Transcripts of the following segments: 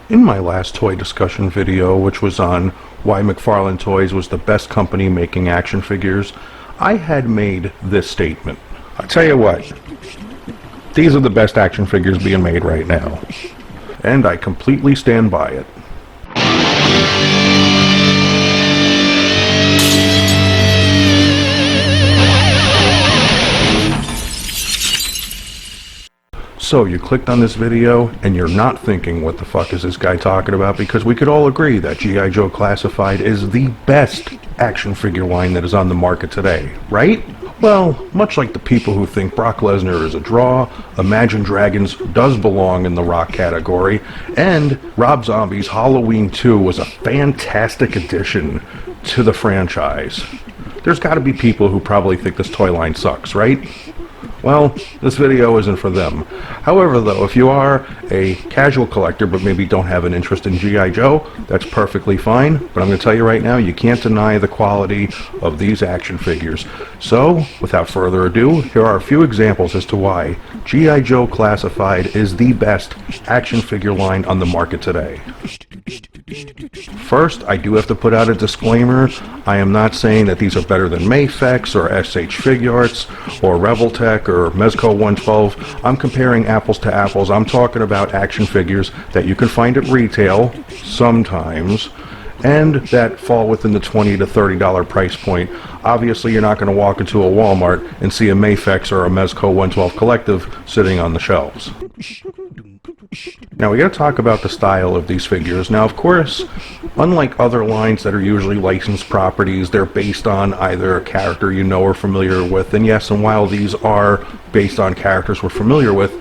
In my last toy discussion video, which was on why McFarlane Toys was the best company making action figures, I had made this statement. I tell you what, these are the best action figures being made right now. And I completely stand by it. So you clicked on this video and you're not thinking, what the fuck is this guy talking about? Because we could all agree that G.I.Joe Classified is the best action figure line that is on the market today, right? Well, much like the people who think Brock Lesnar is a draw, Imagine Dragons does belong in the rock category, and Rob Zombie's Halloween 2 was a fantastic addition to the franchise. There's got to be people who probably think this toy line sucks, right? Well, this video isn't for them. However, though, if you are a casual collector but maybe don't have an interest in G.I. Joe, that's perfectly fine. But I'm going to tell you right now, you can't deny the quality of these action figures. So, without further ado, here are a few examples as to why G.I. Joe Classified is the best action figure line on the market today. First, I do have to put out a disclaimer. I am not saying that these are better than Mafex or SH Figuarts or Revoltech or Mezco 112. I'm comparing apples to apples. I'm talking about action figures that you can find at retail sometimes and that fall within the $20 to $30 price point. Obviously, you're not going to walk into a Walmart and see a Mafex or a Mezco 112 Collective sitting on the shelves. Now we got to talk about the style of these figures. Now, of course, unlike other lines that are usually licensed properties, they're based on either a character you know or familiar with. And yes, and while these are based on characters we're familiar with,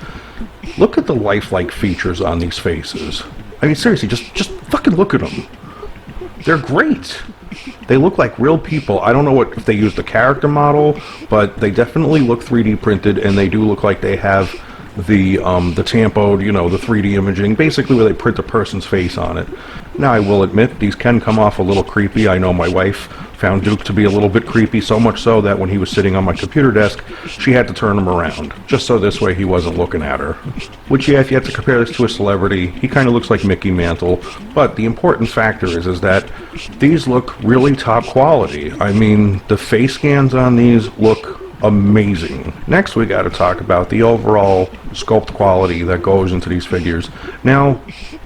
look at the lifelike features on these faces. I mean, seriously, just fucking look at them. They're great. They look like real people. I don't know if they used the character model, but they definitely look 3D printed, and they do look like they have the tampoed, you know, the 3D imaging, basically where they print a person's face on it. Now, I will admit, these can come off a little creepy. I know my wife found Duke to be a little bit creepy, so much so that when he was sitting on my computer desk, she had to turn him around, just so this way he wasn't looking at her. Which, yeah, if you have to compare this to a celebrity, he kind of looks like Mickey Mantle. But the important factor is that these look really top quality. I mean, the face scans on these look amazing. Next, we got to talk about the overall sculpt quality that goes into these figures. Now,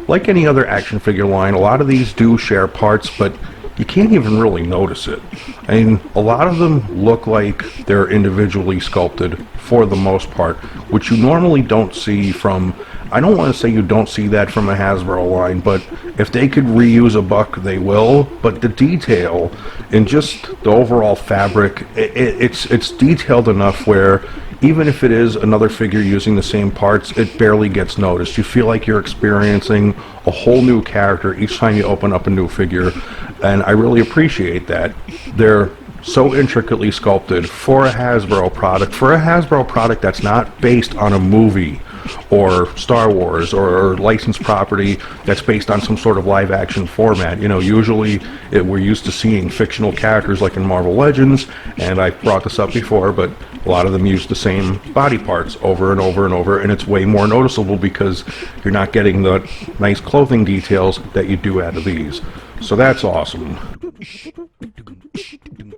like any other action figure line, a lot of these do share parts, but you can't even really notice it. I mean, a lot of them look like they're individually sculpted for the most part, which you normally don't see from, I don't want to say you don't see that from a Hasbro line, but if they could reuse a buck, they will. But the detail and just the overall fabric, it's detailed enough where even if it is another figure using the same parts, it barely gets noticed. You feel like you're experiencing a whole new character each time you open up a new figure, and I really appreciate that. They're so intricately sculpted for a Hasbro product that's not based on a movie or Star Wars or licensed property that's based on some sort of live action format. You know, usually we're used to seeing fictional characters like in Marvel Legends, and I brought this up before, but a lot of them use the same body parts over and over and over, and it's way more noticeable because you're not getting the nice clothing details that you do out of these. So that's awesome.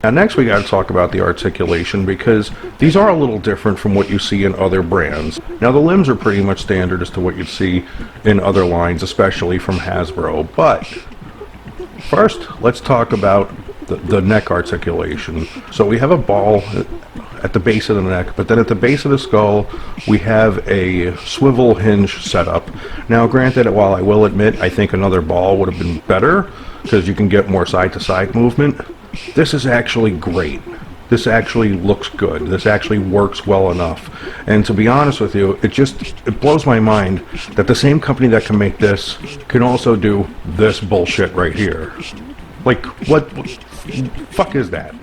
Now next we got to talk about the articulation, because these are a little different from what you see in other brands. Now the limbs are pretty much standard as to what you'd see in other lines, especially from Hasbro, but first let's talk about the neck articulation. So we have a ball at the base of the neck, but then at the base of the skull we have a swivel hinge setup. Now granted, while I will admit I think another ball would have been better because you can get more side-to-side movement, this is actually great. This actually looks good. This actually works well enough. And to be honest with you, it blows my mind that the same company that can make this can also do this bullshit right here. Like, what fuck is that?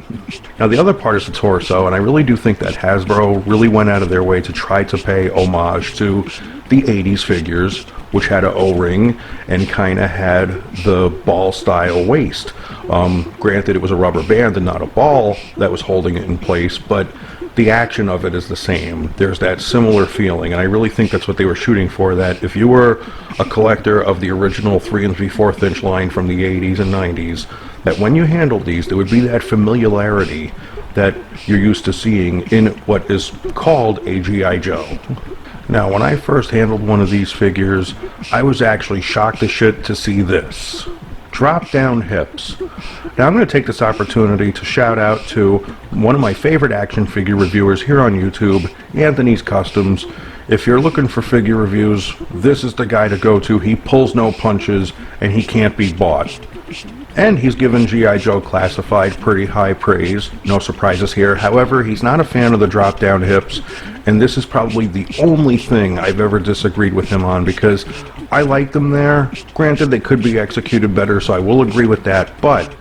Now the other part is the torso, and I really do think that Hasbro really went out of their way to try to pay homage to the 80s figures, which had an O-ring and kind of had the ball style waist. Granted, it was a rubber band and not a ball that was holding it in place, but the action of it is the same. There's that similar feeling, and I really think that's what they were shooting for, that if you were a collector of the original 3 3/4 inch line from the 80s and 90s, that when you handled these, there would be that familiarity that you're used to seeing in what is called a G.I. Joe. Now, when I first handled one of these figures, I was actually shocked as shit to see this. Drop-down hips. Now, I'm going to take this opportunity to shout out to one of my favorite action figure reviewers here on YouTube, Anthony's Customs. If you're looking for figure reviews, this is the guy to go to. He pulls no punches, and he can't be bought. And he's given G.I. Joe Classified pretty high praise. No surprises here. However, he's not a fan of the drop-down hips, and this is probably the only thing I've ever disagreed with him on, because I like them there. Granted, they could be executed better, so I will agree with that, but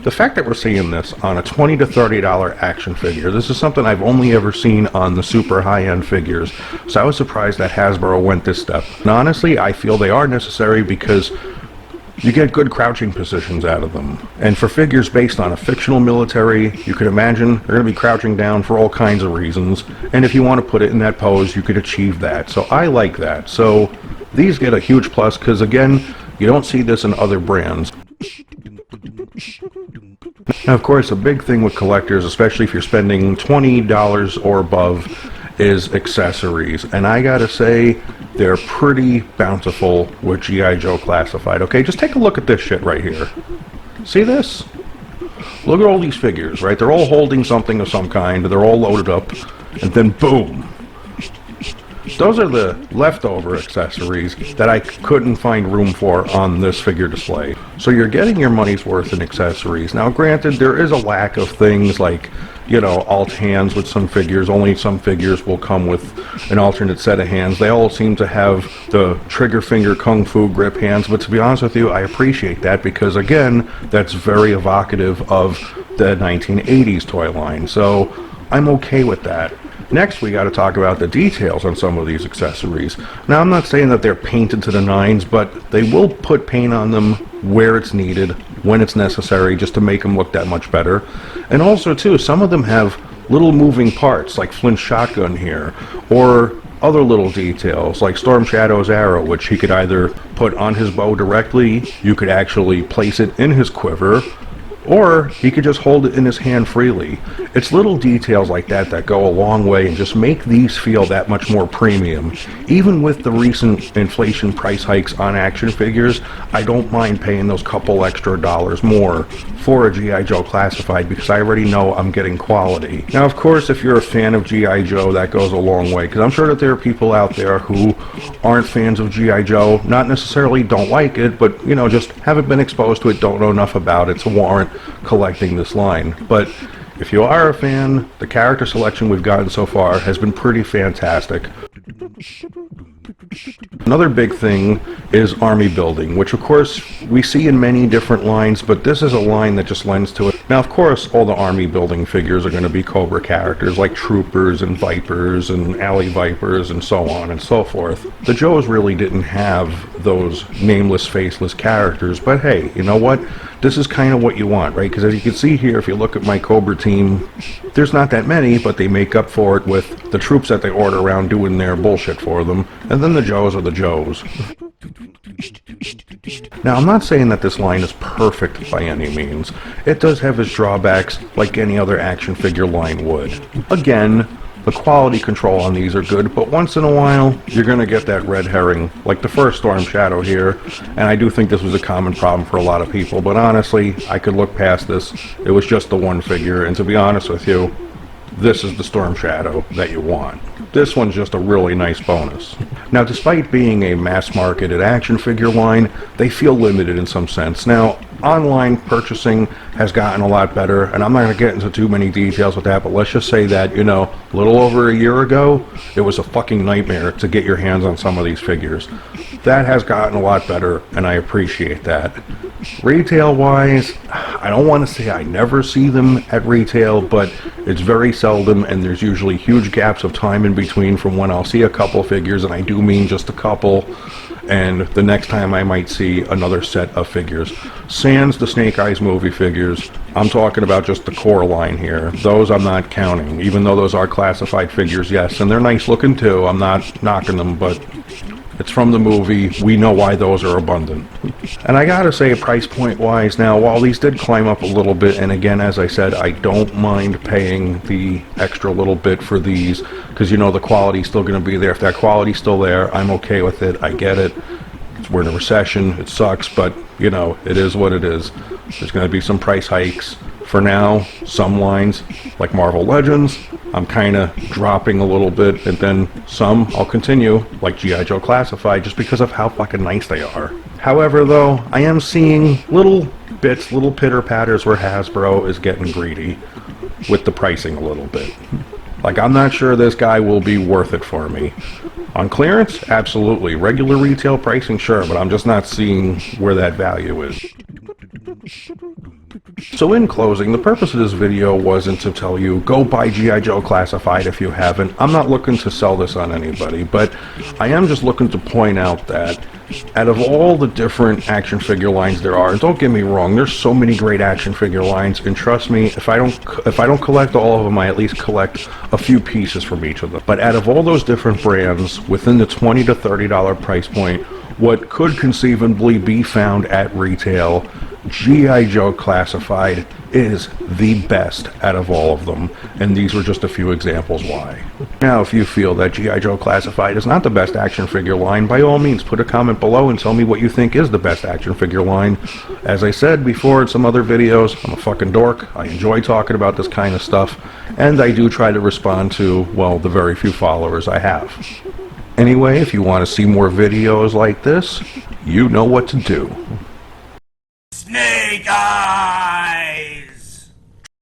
the fact that we're seeing this on a $20 to $30 action figure, this is something I've only ever seen on the super high-end figures, so I was surprised that Hasbro went this step. And honestly, I feel they are necessary because you get good crouching positions out of them. And for figures based on a fictional military, you could imagine they're going to be crouching down for all kinds of reasons. And if you want to put it in that pose, you could achieve that. So I like that. So these get a huge plus because, again, you don't see this in other brands. Now, of course, a big thing with collectors, especially if you're spending $20 or above, is accessories. And I gotta say, they're pretty bountiful with G.I. Joe Classified. Okay, just take a look at this shit right here. See this? Look at all these figures, right? They're all holding something of some kind, they're all loaded up, and then boom! Those are the leftover accessories that I couldn't find room for on this figure display. So you're getting your money's worth in accessories. Now granted, there is a lack of things like, you know, alt hands with some figures. Only some figures will come with an alternate set of hands. They all seem to have the trigger finger kung fu grip hands, but to be honest with you, I appreciate that because, again, that's very evocative of the 1980s toy line. So I'm okay with that. Next, we got to talk about the details on some of these accessories. Now, I'm not saying that they're painted to the nines, but they will put paint on them where it's needed, when it's necessary, just to make them look that much better. And also, too, some of them have little moving parts, like Flint's shotgun here, or other little details, like Storm Shadow's arrow, which he could either put on his bow directly, you could actually place it in his quiver, or he could just hold it in his hand freely. It's little details like that that go a long way and just make these feel that much more premium. Even with the recent inflation price hikes on action figures, I don't mind paying those couple extra dollars more for a G.I. Joe Classified because I already know I'm getting quality. Now, of course, if you're a fan of G.I. Joe, that goes a long way, because I'm sure that there are people out there who aren't fans of G.I. Joe, not necessarily don't like it, but, you know, just haven't been exposed to it, don't know enough about it to warrant collecting this line. But if you are a fan, the character selection we've gotten so far has been pretty fantastic. Another big thing is army building, which of course we see in many different lines, but this is a line that just lends to it. Now, of course, all the army building figures are going to be Cobra characters like Troopers and Vipers and Alley Vipers and so on and so forth. The Joes really didn't have those nameless, faceless characters, but hey, you know what? This is kind of what you want, right? Because as you can see here, if you look at my Cobra team, there's not that many, but they make up for it with the troops that they order around doing their bullshit for them, and then the Joes are the Joes. Now, I'm not saying that this line is perfect by any means. It does have its drawbacks like any other action figure line would. Again, the quality control on these are good, but once in a while, you're going to get that red herring, like the first Storm Shadow here, and I do think this was a common problem for a lot of people, but honestly, I could look past this. It was just the one figure, and to be honest with you, this is the Storm Shadow that you want. This one's just a really nice bonus. Now, despite being a mass-marketed action figure line, they feel limited in some sense. Now, online purchasing has gotten a lot better, and I'm not going to get into too many details with that, but let's just say that, you know, a little over a year ago, it was a fucking nightmare to get your hands on some of these figures. That has gotten a lot better, and I appreciate that. Retail-wise, I don't want to say I never see them at retail, but it's very seldom, and there's usually huge gaps of time in between from when I'll see a couple figures, and I do mean just a couple, and the next time I might see another set of figures. Sans the Snake Eyes movie figures, I'm talking about just the core line here. Those I'm not counting, even though those are classified figures, yes, and they're nice looking too. I'm not knocking them, but it's from the movie. We know why those are abundant. And I gotta say, price point wise, now, while these did climb up a little bit, and again, as I said, I don't mind paying the extra little bit for these, because you know the quality's still gonna be there. If that quality's still there, I'm okay with it. I get it. We're in a recession. It sucks, but, you know, it is what it is. There's gonna be some price hikes. For now, some lines, like Marvel Legends, I'm kind of dropping a little bit, and then some I'll continue, like G.I.Joe Classified, just because of how fucking nice they are. However, though, I am seeing little bits, little pitter-patters where Hasbro is getting greedy with the pricing a little bit. Like, I'm not sure this guy will be worth it for me. On clearance, absolutely. Regular retail pricing, sure, but I'm just not seeing where that value is. So in closing, the purpose of this video wasn't to tell you, go buy G.I. Joe Classified if you haven't. I'm not looking to sell this on anybody, but I am just looking to point out that out of all the different action figure lines there are, and don't get me wrong, there's so many great action figure lines, and trust me, if I don't collect all of them, I at least collect a few pieces from each of them. But out of all those different brands, within the $20 to $30 price point, what could conceivably be found at retail, G.I. Joe Classified is the best out of all of them, and these were just a few examples why. Now, if you feel that G.I. Joe Classified is not the best action figure line, by all means put a comment below and tell me what you think is the best action figure line. As I said before in some other videos, I'm a fucking dork. I enjoy talking about this kind of stuff, and I do try to respond to, well, the very few followers I have. Anyway, if you want to see more videos like this, you know what to do. Snake Eye!